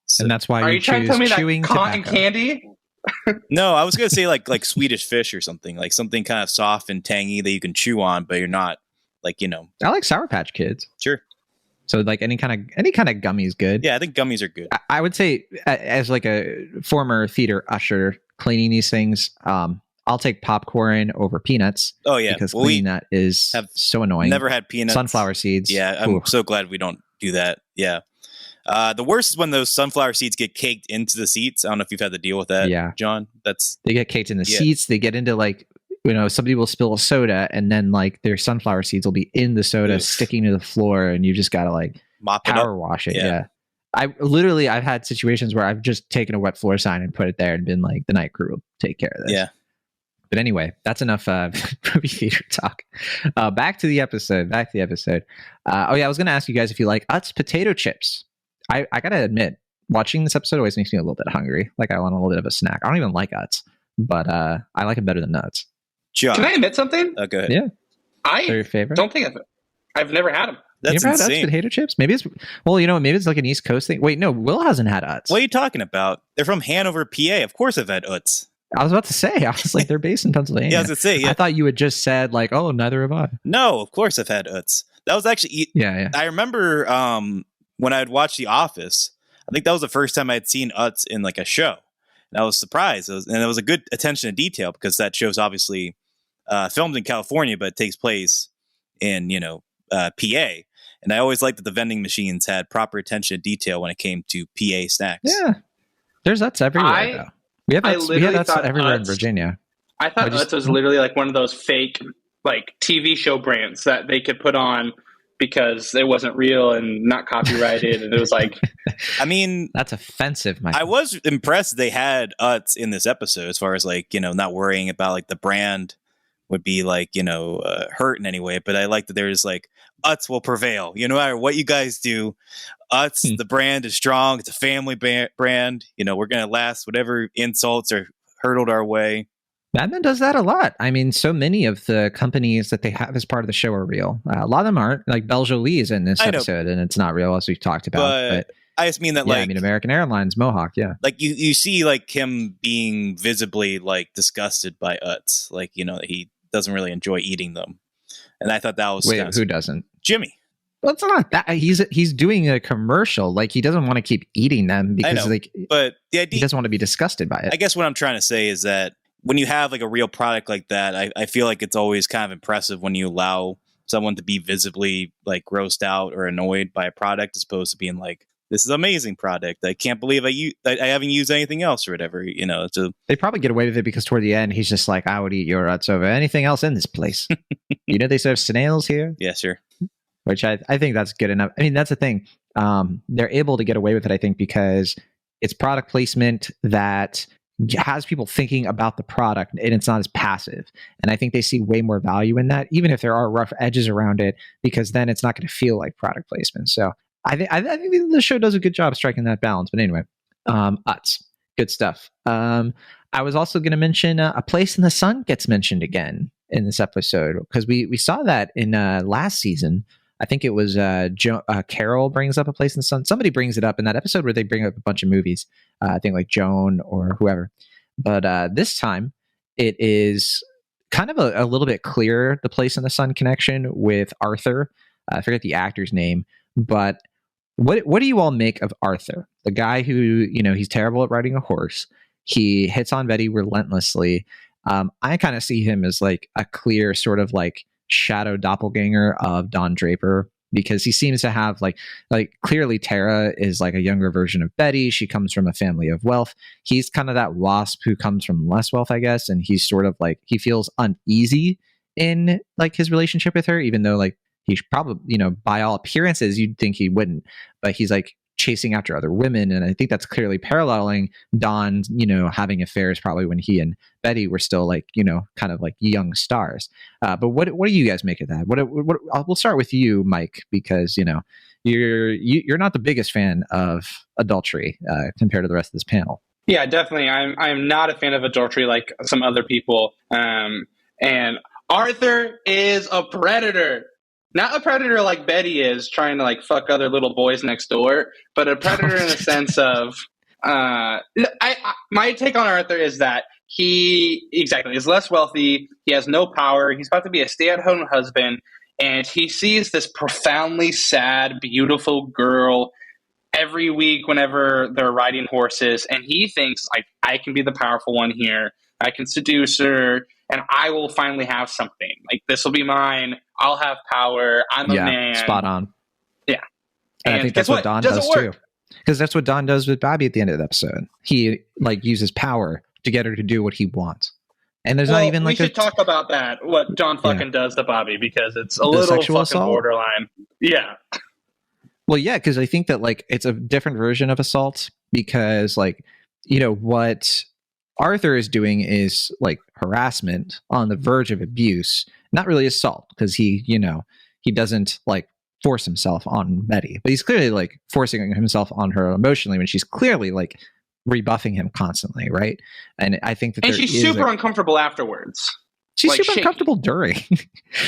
So, And that's why Are you you trying to choose tell me that chewing cotton tobacco. candy? no, I was gonna say like Swedish fish or something, like something kind of soft and tangy that you can chew on, but you're not like I like Sour Patch Kids. Sure. So like any kind of gummy is good. Yeah, I think gummies are good. I would say as like a former theater usher cleaning these things, I'll take popcorn over peanuts. Oh yeah, because cleaning that is so annoying. Never had peanuts. Sunflower seeds. Yeah, I'm so glad we don't do that. Yeah. The worst is when those sunflower seeds get caked into the seats. I don't know if you've had to deal with that, John. They get caked in the seats. They get into like, somebody will spill a soda and then like their sunflower seeds will be in the soda sticking to the floor and you just got to like mop it power up. wash it. Yeah. I've had situations where I've just taken a wet floor sign and put it there and been like, the night crew will take care of this. Yeah. But anyway, that's enough movie theater talk. Back to the episode. I was going to ask you guys if you like Utz potato chips. I got to admit, watching this episode always makes me a little bit hungry. Like I want a little bit of a snack. I don't even like Utz, but I like them better than nuts. John. Can I admit something? Go ahead. Yeah. They're your favorite? Don't think I've never had them. That's you never insane. had Utz potato chips? Maybe it's maybe it's like an East Coast thing. Wait, no, Will hasn't had Utz. What are you talking about? They're from Hanover, PA. Of course I've had Utz. I was about to say, I was like, they're based in Pennsylvania. Yeah, I was going to say, yeah. I thought you had just said like, oh, neither have I. No, of course I've had Utz. That was actually, yeah. I remember when I'd watched The Office, I think that was the first time I'd seen Utz in like a show. And I was surprised. It was a good attention to detail because that show's obviously filmed in California, but it takes place in, PA. And I always liked that the vending machines had proper attention to detail when it came to PA snacks. Yeah. There's Utz everywhere, though. We have Utz everywhere in Virginia. I thought Utz was literally like one of those fake like TV show brands that they could put on because it wasn't real and not copyrighted. And it was like, I mean, that's offensive, Mike. I was impressed they had Utz in this episode as far as like, not worrying about like the brand would be like, hurt in any way. But I like that there's like Utz will prevail. No matter what you guys do, Utz, the brand is strong. It's a family brand. We're going to last whatever insults are hurtled our way. Mad Men does that a lot. I mean, so many of the companies that they have as part of the show are real. A lot of them aren't. Like Belle Jolie is in this episode, and it's not real, as we've talked about. But I just mean that, American Airlines, Mohawk, like you see, like him being visibly like disgusted by Utz, like that he doesn't really enjoy eating them, and I thought that was who doesn't? Jimmy. Well, it's not that he's doing a commercial. Like he doesn't want to keep eating them because but the idea, he doesn't want to be disgusted by it. I guess what I'm trying to say is that when you have like a real product like that, I feel like it's always kind of impressive when you allow someone to be visibly like grossed out or annoyed by a product as opposed to being like, this is an amazing product. I can't believe I haven't used anything else or whatever, They probably get away with it because toward the end, he's just like, I would eat your Utz over anything else in this place. They serve snails here? Yeah, sure. Which I think that's good enough. I mean, that's the thing. They're able to get away with it, I think, because it's product placement that has people thinking about the product and it's not as passive. And I think they see way more value in that, even if there are rough edges around it, because then it's not going to feel like product placement. So I think the show does a good job striking that balance. But anyway, Utz, good stuff. I was also going to mention A Place in the Sun gets mentioned again in this episode because we saw that in last season. I think it was Carol brings up A Place in the Sun. Somebody brings it up in that episode where they bring up a bunch of movies. I think like Joan or whoever. But this time it is kind of a little bit clearer, the place in the sun connection with Arthur. I forget the actor's name, but what do you all make of Arthur, the guy who, you know, he's terrible at riding a horse. He hits on Betty relentlessly. I kind of see him as like a clear sort of like shadow doppelganger of Don Draper, because he seems to have like clearly Tara is like a younger version of Betty. She comes from a family of wealth. He's kind of that wasp who comes from less wealth, I guess. And he's sort of like, he feels uneasy in like his relationship with her, even though like he's probably, you know, by all appearances, you'd think he wouldn't, but he's like chasing after other women. And I think that's clearly paralleling Don, you know, having affairs probably when he and Betty were still like, you know, kind of like young stars. But what do you guys make of that? We'll start with you, Mike, because, you know, you're not the biggest fan of adultery compared to the rest of this panel. Yeah, definitely. I'm not a fan of adultery like some other people. And Arthur is a predator. Not a predator like Betty is, trying to like fuck other little boys next door, but a predator in the sense of my take on Arthur is that he is less wealthy. He has no power. He's about to be a stay-at-home husband, and he sees this profoundly sad, beautiful girl every week whenever they're riding horses, and he thinks like, I can be the powerful one here. I can seduce her, and I will finally have something. Like, this will be mine. I'll have power. I'm a man. Spot on. Yeah. And I think that's what Don does too. Because that's what Don does with Bobbie at the end of the episode. He like uses power to get her to do what he wants. And there's not even like we should talk about that, what Don fucking does to Bobbie, because it's a little fucking assault? Borderline. Yeah. Well, yeah, because I think that like it's a different version of assault, because like, you know, what Arthur is doing is like harassment on the verge of abuse, not really assault, because he, you know, he doesn't like force himself on Betty, but he's clearly like forcing himself on her emotionally when she's clearly like rebuffing him constantly, right? And I think that she's super uncomfortable afterwards. She's like super shaky. Uncomfortable during.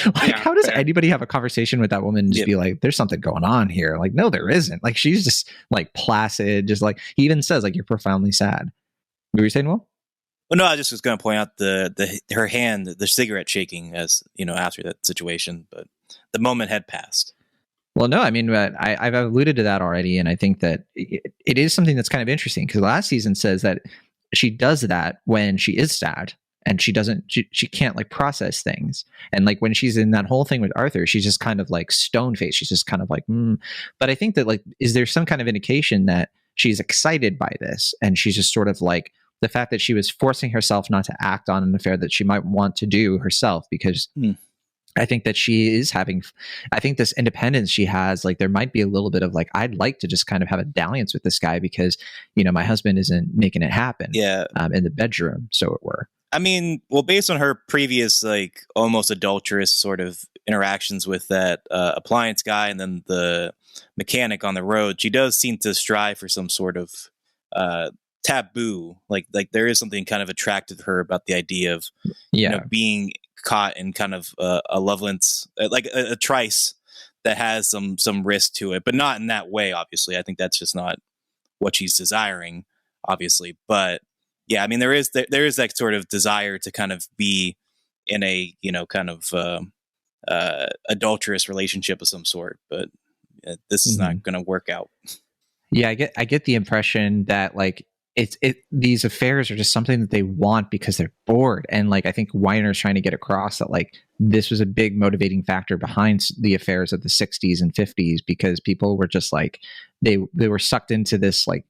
Like, how does anybody have a conversation with that woman and just be like, there's something going on here? Like, no, there isn't. Like, she's just like placid, just like he even says like, you're profoundly sad. What were you saying, Will? Well, no, I just was going to point out her hand, the cigarette shaking, as you know, after that situation, but the moment had passed. Well, no, I mean, I've alluded to that already, and I think that it is something that's kind of interesting, because last season says that she does that when she is sad, and she can't like process things, and like when she's in that whole thing with Arthur, she's just kind of like stone faced. She's just kind of like, But I think that like, is there some kind of indication that she's excited by this, and she's just sort of like, the fact that she was forcing herself not to act on an affair that she might want to do herself, because I think that she is I think this independence she has, like there might be a little bit of like, I'd like to just kind of have a dalliance with this guy because, you know, my husband isn't making it happen in the bedroom, so it were. I mean, well, based on her previous, like almost adulterous sort of interactions with that appliance guy and then the mechanic on the road, she does seem to strive for some sort of taboo. Like there is something kind of attractive to her about the idea of you know, being caught in kind of a Loveland's like a trice that has some risk to it, but not in that way. Obviously, I think that's just not what she's desiring. Obviously, but yeah, I mean there is that sort of desire to kind of be in a, you know, kind of adulterous relationship of some sort, but this is not going to work out. Yeah, I get the impression that like these affairs are just something that they want because they're bored. And like, I think Weiner's trying to get across that like, this was a big motivating factor behind the affairs of the 60s and 50s, because people were just like, they were sucked into this like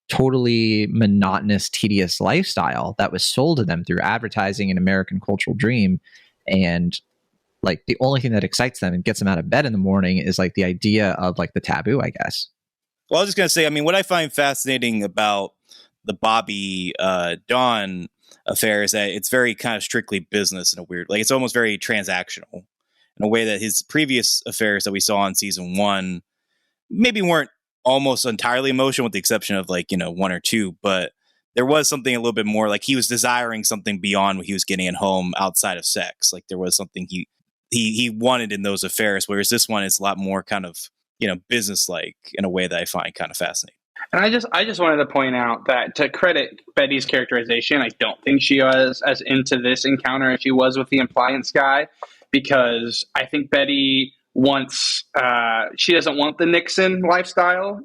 totally monotonous, tedious lifestyle that was sold to them through advertising and American cultural dream. And like, the only thing that excites them and gets them out of bed in the morning is like the idea of like the taboo, I guess. Well, I was just going to say, I mean, what I find fascinating about the Bobbie Dawn affair is that it's very kind of strictly business in a weird, like it's almost very transactional in a way that his previous affairs that we saw in season 1 maybe weren't almost entirely emotional, with the exception of like, you know, 1 or 2, but there was something a little bit more like he was desiring something beyond what he was getting at home outside of sex. Like there was something he wanted in those affairs, whereas this one is a lot more kind of, you know, business-like in a way that I find kind of fascinating. And I just wanted to point out that to credit Betty's characterization, I don't think she was as into this encounter as she was with the appliance guy, because I think Betty wants she doesn't want the Nixon lifestyle.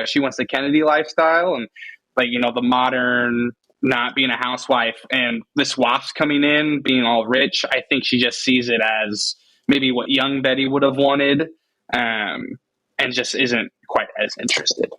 She wants the Kennedy lifestyle, and like, you know, the modern, not being a housewife, and this Wasp coming in being all rich. I think she just sees it as maybe what young Betty would have wanted, and just isn't quite as interested.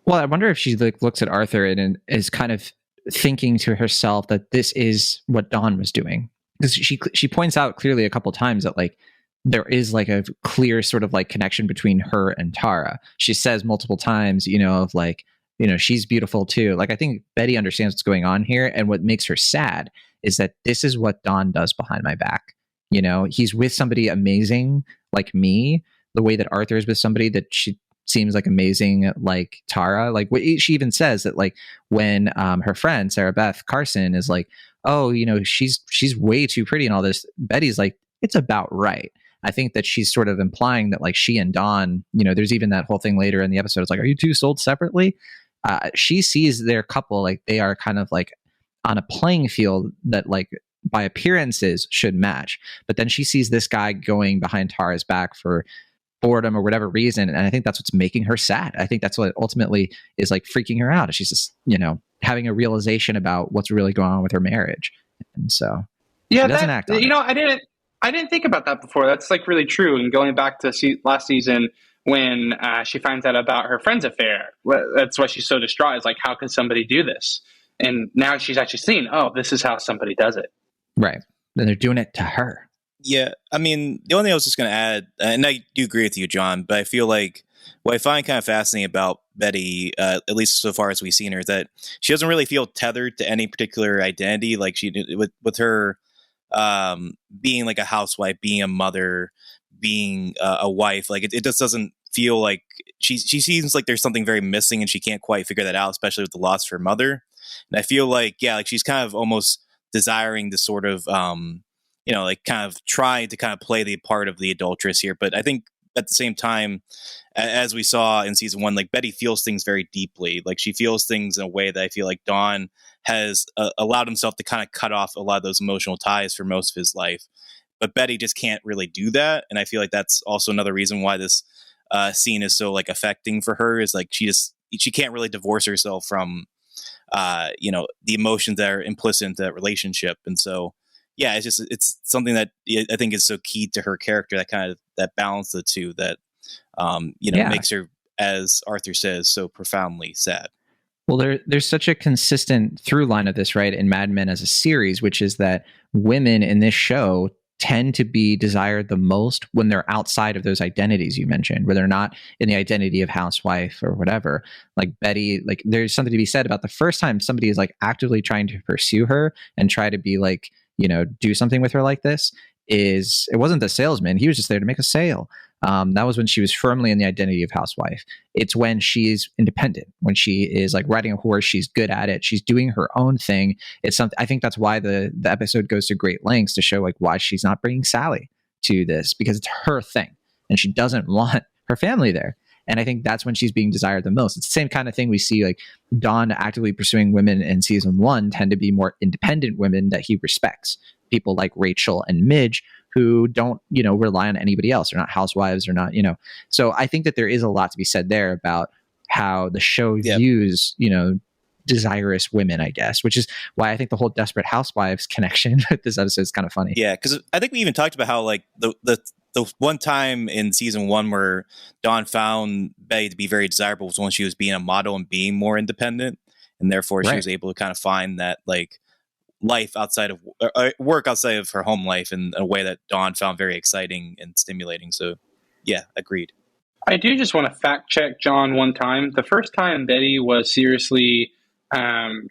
Well, I wonder if she like looks at Arthur and is kind of thinking to herself that this is what Dawn was doing, because she points out clearly a couple times that like there is like a clear sort of like connection between her and Tara. She says multiple times, you know, of like, you know, she's beautiful too. Like I think Betty understands what's going on here, and what makes her sad is that this is what Dawn does behind my back. You know, he's with somebody amazing like me, the way that Arthur is with somebody that she seems like amazing like Tara. Like she even says that like when her friend Sarah Beth Carson is like, oh, you know, she's way too pretty and all this, Betty's like, it's about right. I think that she's sort of implying that like she and Dawn, you know, there's even that whole thing later in the episode, it's like, are you two sold separately? She sees their couple like they are kind of like on a playing field that like by appearances should match, but then she sees this guy going behind Tara's back for boredom or whatever reason, and I think that's what's making her sad. I think that's what ultimately is like freaking her out. She's just, you know, having a realization about what's really going on with her marriage, and so yeah, she doesn't act on you know, it. I didn't think about that before. That's like really true. And going back to last season when she finds out about her friend's affair, that's why she's so distraught. Is like, how could somebody do this? And now she's actually seeing, oh, this is how somebody does it. Right. Then they're doing it to her. Yeah, I mean, the only thing I was just going to add, and I do agree with you, John, but I feel like what I find kind of fascinating about Betty, at least so far as we've seen her, is that she doesn't really feel tethered to any particular identity. Like she with her being like a housewife, being a mother, being a wife, like it just doesn't feel like she seems like there's something very missing, and she can't quite figure that out, especially with the loss of her mother. And I feel like, yeah, like she's kind of almost desiring to sort of you know, like kind of trying to kind of play the part of the adulteress here. But I think at the same time, as we saw in season 1, like Betty feels things very deeply. Like she feels things in a way that I feel like Dawn has allowed himself to kind of cut off a lot of those emotional ties for most of his life. But Betty just can't really do that. And I feel like that's also another reason why this scene is so like affecting for her, is like she can't really divorce herself from, you know, the emotions that are implicit in that relationship. And so, yeah, it's something that I think is so key to her character, that balance of the two that, you know, makes her, as Arthur says, so profoundly sad. Well, there's such a consistent through line of this, right, in Mad Men as a series, which is that women in this show tend to be desired the most when they're outside of those identities you mentioned, where they're not in the identity of housewife or whatever. Like Betty, like there's something to be said about the first time somebody is like actively trying to pursue her and try to be like, you know, do something with her like this. It wasn't the salesman. He was just there to make a sale. That was when she was firmly in the identity of housewife. It's when she's independent, when she is like riding a horse, she's good at it, she's doing her own thing. It's something, I think that's why the episode goes to great lengths to show like why she's not bringing Sally to this, because it's her thing and she doesn't want her family there. And I think that's when she's being desired the most. It's the same kind of thing we see like Dawn actively pursuing women in season 1 tend to be more independent women that he respects. People like Rachel and Midge, who don't, you know, rely on anybody else. They're not housewives. They're not, you know. So I think that there is a lot to be said there about how the show views, you know, desirous women, I guess, which is why I think the whole Desperate Housewives connection with this episode is kind of funny. Yeah, because I think we even talked about how like the one time in season 1 where Dawn found Betty to be very desirable was when she was being a model and being more independent, and therefore she was able to kind of find that like life outside of work outside of her home life in a way that Dawn found very exciting and stimulating. So yeah, agreed. I do just want to fact check John one time. The first time Betty was seriously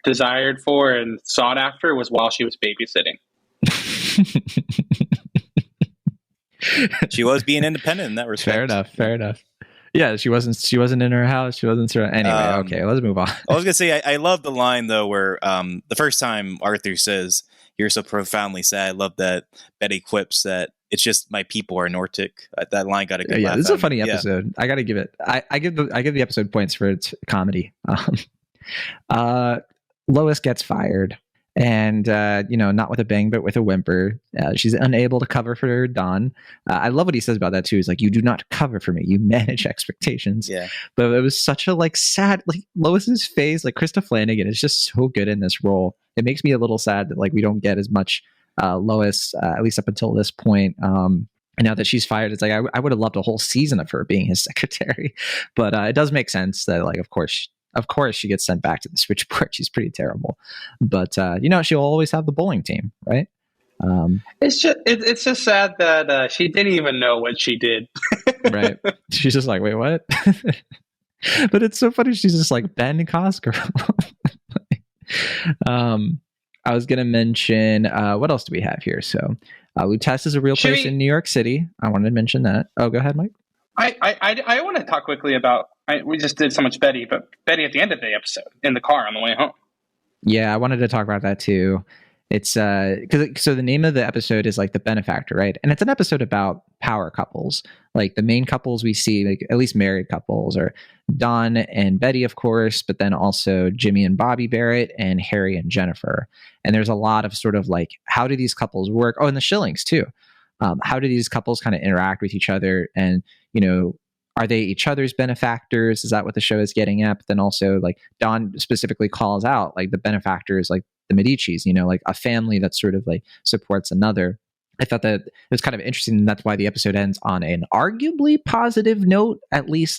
desired for and sought after was while she was babysitting. She was being independent in that respect. Fair enough. Yeah, she wasn't in her house. She wasn't anyway. Okay, let's move on. I was gonna say I love the line though where the first time Arthur says, "You're so profoundly sad." I love that Betty quips that it's just my people are Nordic. That line got a good laugh this is out a of funny me. Yeah. episode. I gotta give it. I give the episode points for its comedy. Lois gets fired, and not with a bang, but with a whimper. She's unable to cover for Dawn. I love what he says about that too. He's like, "You do not cover for me. You manage expectations." Yeah. But it was such a sad, Lois's face, Krista Flanagan is just so good in this role. It makes me a little sad that we don't get as much Lois, at least up until this point. And now that she's fired, it's I would have loved a whole season of her being his secretary. But it does make sense that of course she gets sent back to the switchboard. She's pretty terrible. But she'll always have the bowling team, right? It's just sad that she didn't even know what she did. Right. She's just wait, what? But it's so funny. She's just Ben Cosgrove. I was going to mention, what else do we have here? So Lutece is a real place in New York City. I wanted to mention that. Oh, go ahead, Mike. I want to talk quickly about, we just did so much Betty, but Betty at the end of the episode in the car on the way home. Yeah, I wanted to talk about that too. It's so the name of the episode is the Benefactor, right? And it's an episode about power couples. The main couples we see, at least married couples, are Dawn and Betty, of course, but then also Jimmy and Bobbie Barrett and Harry and Jennifer. And there's a lot of sort of how do these couples work? Oh, and the Shillings too. How do these couples kind of interact with each other? And, are they each other's benefactors? Is that what the show is getting at? But then also Dawn specifically calls out the benefactors, the Medicis, a family that sort of supports another. I thought that it was kind of interesting. And that's why the episode ends on an arguably positive note, at least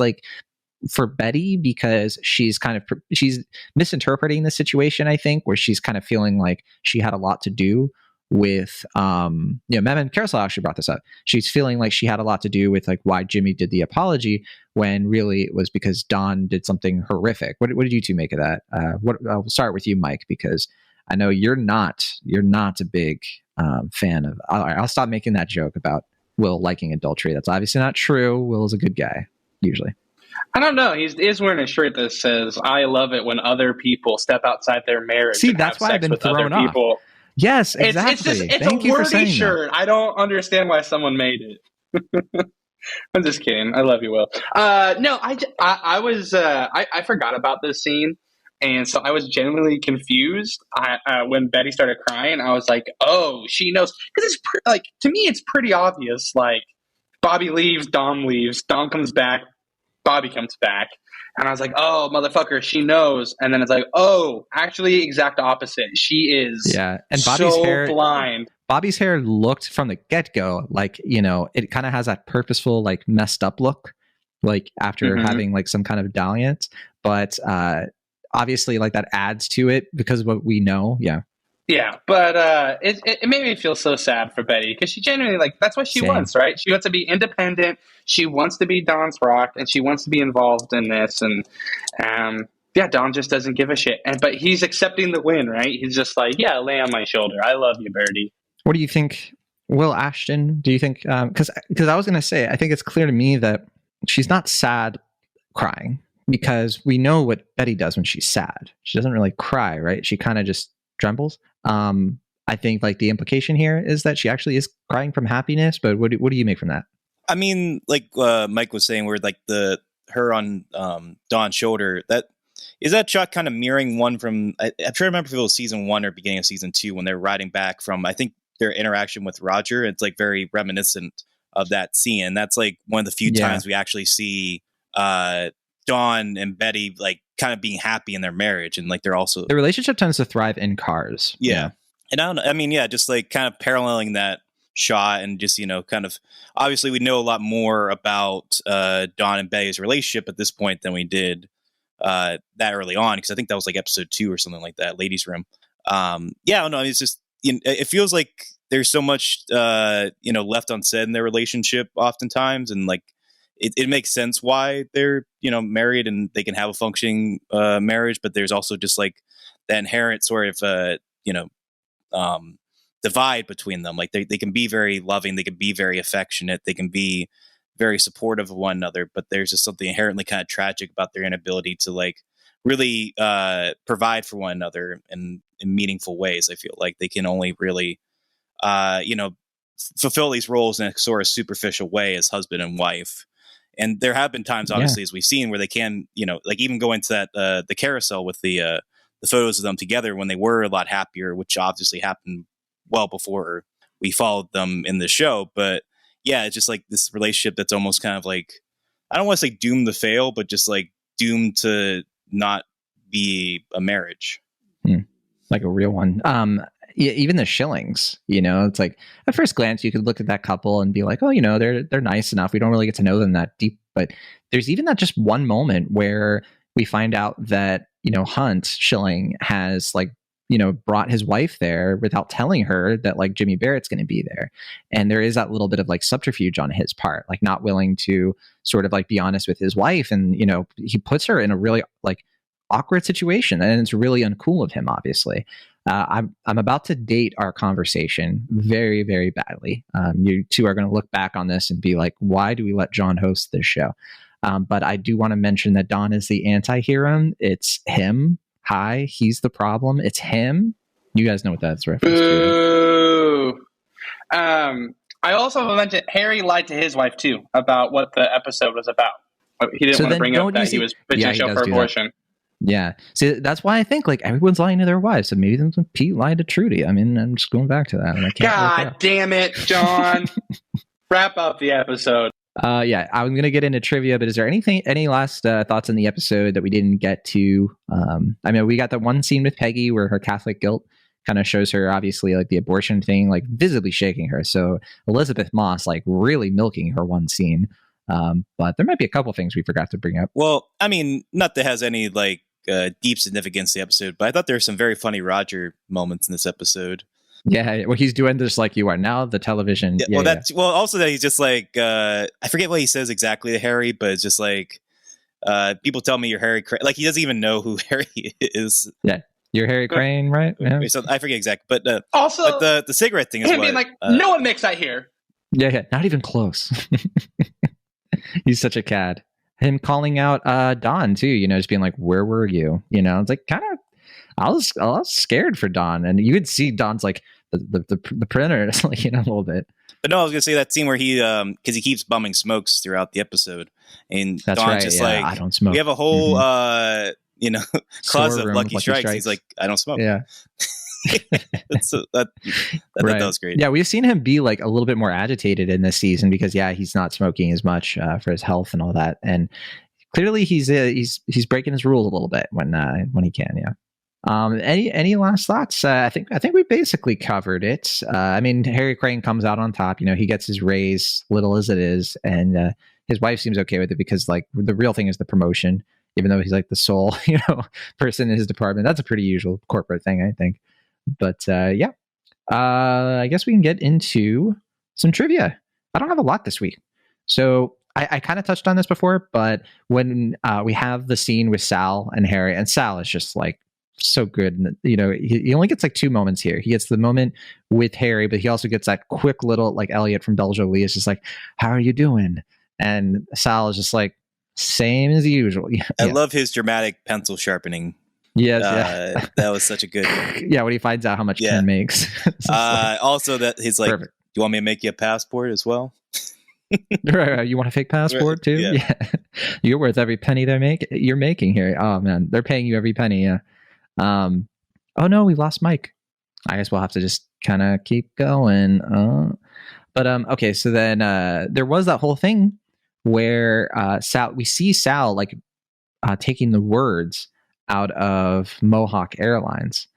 for Betty, because she's misinterpreting the situation, I think, where she's kind of feeling she had a lot to do with Mem Carousel actually brought this up. She's feeling she had a lot to do with why Jimmy did the apology, when really it was because Dawn did something horrific. What did you two make of that? I'll start with you, Mike, because I know you're not a big fan of. I'll stop making that joke about Will liking adultery. That's obviously not true. Will is a good guy usually. I don't know. He is wearing a shirt that says, "I love it when other people step outside their marriage." See, and that's have why sex I've been with thrown other off. people. Yes, exactly. It's Thank a you for wordy saying shirt. I don't understand why someone made it. I'm just kidding. I love you, Will. No, I forgot about this scene, and so I was genuinely confused. When Betty started crying, I was like, "Oh, she knows," because it's to me, it's pretty obvious. Bobbie leaves, Dom comes back, Bobbie comes back. And I was like, "Oh, motherfucker, she knows." And then it's "Oh, actually, exact opposite. She is." Yeah, and Bobbie's hair blind. Bobbie's hair looked from the get-go it kind of has that purposeful messed up look, after having some kind of dalliance. But obviously, that adds to it because of what we know. Yeah. Yeah, but it made me feel so sad for Betty, because she genuinely that's what she wants, right? She wants to be independent. She wants to be Don's rock, and she wants to be involved in this. And Don just doesn't give a shit. But he's accepting the win, right? He's just "Yeah, lay on my shoulder. I love you, Birdie." What do you think, Will Ashton? Do you think? Because I was going to say, I think it's clear to me that she's not sad crying, because we know what Betty does when she's sad. She doesn't really cry, right? She kind of just trembles. I think the implication here is that she actually is crying from happiness. But what do you make from that? I mean, Mike was saying, where her on Dawn's shoulder, that shot kind of mirroring one from, I'm trying to remember if it was season 1 or beginning of season 2, when they're riding back from, I think, their interaction with Roger. It's very reminiscent of that scene. And that's one of the few times we actually see Dawn and Betty kind of being happy in their marriage, and they're also, the relationship tends to thrive in cars. Yeah. And I don't know, I mean, just kind of paralleling that shot, and just kind of, obviously we know a lot more about Dawn and Betty's relationship at this point than we did that early on, because I think that was episode 2 or something like that, Ladies Room. I don't know, it's just, it feels like there's so much left unsaid in their relationship oftentimes, and it makes sense why they're married and they can have a functioning marriage, but there's also just the inherent sort of divide between them. They can be very loving, they can be very affectionate, they can be very supportive of one another, but there's just something inherently kind of tragic about their inability to really provide for one another in meaningful ways. I feel like they can only really fulfill these roles in a sort of superficial way as husband and wife. And there have been times, obviously, as we've seen, where they can, like even go into that the carousel with the photos of them together when they were a lot happier, which obviously happened well before we followed them in the show. But yeah, it's just like this relationship that's almost kind of like, I don't want to say doomed to fail, but just like doomed to not be a marriage. Like a real one. Yeah, even the Shillings, it's like at first glance you could look at that couple and be like, oh, they're nice enough. We don't really get to know them that deep. But there's even that just one moment where we find out that, Hunt Schilling has like, brought his wife there without telling her that like Jimmy Barrett's going to be there. And there is that little bit of like subterfuge on his part, like not willing to sort of like be honest with his wife. And, he puts her in a really like awkward situation, and it's really uncool of him, obviously. I'm about to date our conversation very, very badly. You two are going to look back on this and be like, why do we let John host this show? But I do want to mention that Don is the anti-hero. It's him. Hi, he's the problem. It's him. You guys know what that's reference to. I also mentioned Harry lied to his wife too about what the episode was about. He didn't want to bring up that he was petitioning for abortion. Yeah. See, that's why I think like everyone's lying to their wives. So maybe Pete lied to Trudy. I mean, I'm just going back to that. And I can't God damn it, John. Wrap up the episode. Yeah, I'm going to get into trivia, but is there any last thoughts on the episode that we didn't get to? I mean, we got that one scene with Peggy where her Catholic guilt kind of shows her obviously like the abortion thing, like visibly shaking her. So Elizabeth Moss, like really milking her one scene. But there might be a couple things we forgot to bring up. Well, I mean, not that has any like deep significance to the episode, but I thought there were some very funny Roger moments in this episode. Yeah, well, he's doing this like you are now, the television. Yeah, well, also that he's just like I forget what he says exactly to Harry, but it's just like people tell me you're Harry Crane. Like he doesn't even know who Harry is. Yeah, you're Harry Crane, right? Yeah. So I forget exactly, but also but the cigarette thing is him being like, no one makes that here. Yeah, not even close. He's such a cad. Him calling out Don too, just being like, where were you? It's like kind of I was scared for Don, and you would see Don's like the printer like, a little bit. But no, I was gonna say that scene where he because he keeps bumming smokes throughout the episode, and that's Don's right, just like, I don't smoke. We have a whole closet of Lucky Strikes. He's like, I don't smoke. Yeah. I thought that was great. Yeah, we've seen him be like a little bit more agitated in this season because he's not smoking as much for his health and all that, and clearly he's breaking his rules a little bit when he can. Yeah. Any last thoughts? I think we basically covered it. I mean, Harry Crane comes out on top. He gets his raise, little as it is, and his wife seems okay with it because like the real thing is the promotion. Even though he's like the sole person in his department, that's a pretty usual corporate thing, I think. But yeah, I guess we can get into some trivia. I don't have a lot this week, so I kind of touched on this before. But when we have the scene with Sal and Harry, and Sal is just like so good. And, he only gets like 2 moments here. He gets the moment with Harry, but he also gets that quick little like Elliot from Belle Jolie is just like, "How are you doing?" And Sal is just like, "Same as usual." I love his dramatic pencil sharpening. Yes, yeah. That was such a good. Yeah, when he finds out how much Ken makes. Also, that he's like, perfect. "Do you want me to make you a passport as well?" Right, you want a fake passport too? Yeah. You're worth every penny you're making here. Oh man, they're paying you every penny. Yeah. Oh no, we lost Mike. I guess we'll have to just kind of keep going. But okay, so then there was that whole thing where we see Sal like taking the words out of Mohawk Airlines,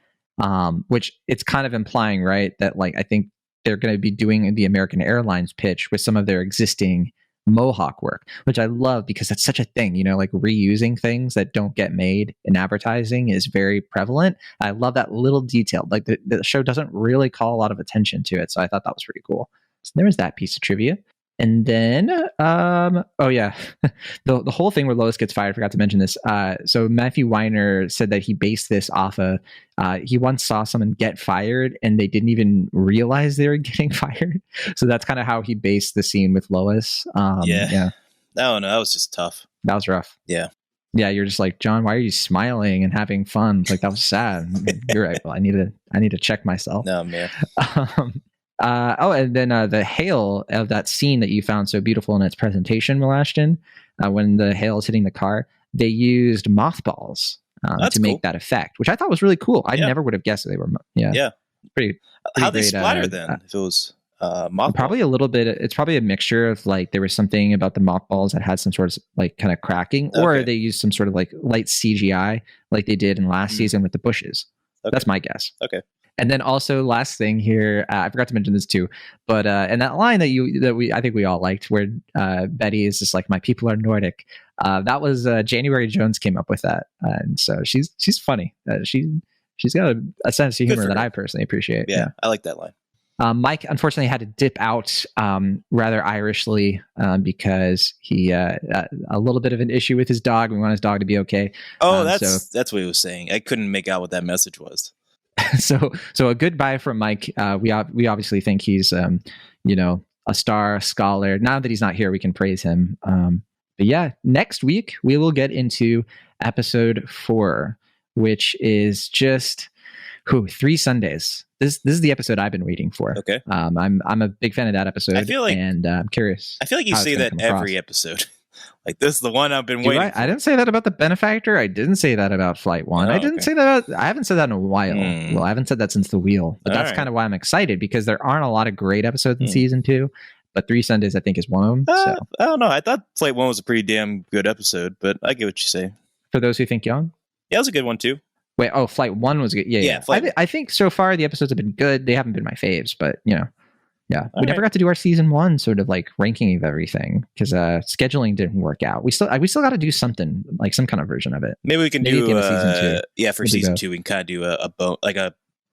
which it's kind of implying, right, that like I think they're going to be doing the American Airlines pitch with some of their existing Mohawk work, which I love because that's such a thing, like reusing things that don't get made in advertising is very prevalent. I love that little detail. Like the show doesn't really call a lot of attention to it. So I thought that was pretty cool. So there was that piece of trivia. And then, oh yeah, the whole thing where Lois gets fired, I forgot to mention this. So Matthew Weiner said that he based this off of, he once saw someone get fired and they didn't even realize they were getting fired. So that's kind of how he based the scene with Lois. Yeah. No, that was just tough. That was rough. Yeah. Yeah, you're just like, John, why are you smiling and having fun? Like that was sad. You're right. Well, I need to check myself. No, man. And then the hail of that scene that you found so beautiful in its presentation, Melashton, when the hail is hitting the car, they used mothballs to make that effect, which I thought was really cool. I never would have guessed that they were. Yeah. Pretty How they great, splatter then? If it was mothballs? Probably a little bit. It's probably a mixture of like there was something about the mothballs that had some sort of like kind of cracking, or they used some sort of like light CGI like they did in last season with the bushes. That's my guess. Okay. And then also last thing here, I forgot to mention this too, but and that line I think we all liked, where Betty is just like, my people are Nordic. That was January Jones came up with that, and so she's funny. She's got a sense of humor that I personally appreciate. Yeah, I like that line. Mike unfortunately had to dip out rather Irishly because he a little bit of an issue with his dog. We want his dog to be okay. Oh, that's what he was saying. I couldn't make out what that message was. So a goodbye from Mike. We obviously think he's a star, a scholar. Now that he's not here, we can praise him. But yeah, next week we will get into episode 4, which is just 3 Sundays. This is the episode I've been waiting for. Okay. I'm a big fan of that episode. I feel like, and I'm curious. I feel like you say that every episode. Like, this is the one I've been waiting for. I didn't say that about the Benefactor. I didn't say that about Flight 1. I didn't say that I haven't said that in a while. Well, I haven't said that since The Wheel. But that's kind of why I'm excited, because there aren't a lot of great episodes in season 2. But 3 Sundays, I think, is one of them. So. I don't know. I thought Flight 1 was a pretty damn good episode, but I get what you say. For those who think young? Yeah, it was a good one, too. Wait, Flight 1 was good. Yeah. I think so far the episodes have been good. They haven't been my faves, but, yeah. We never got to do our season 1 sort of like ranking of everything because scheduling didn't work out. We still got to do something, like some kind of version of it. Maybe we can do season 2. Yeah, for season 2 we can kind of do a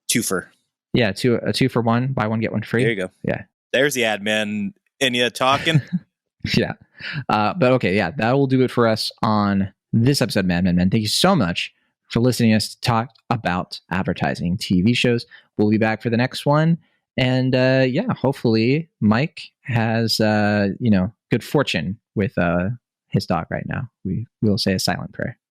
twofer. Yeah, a 2 for 1, buy 1 get 1 free. There you go. Yeah, there's the ad man and you talking. Yeah, but okay, yeah, that will do it for us on this episode of Mad Men. Thank you so much for listening to us talk about advertising TV shows. We'll be back for the next one. And hopefully Mike has good fortune with his dog right now. We will say a silent prayer.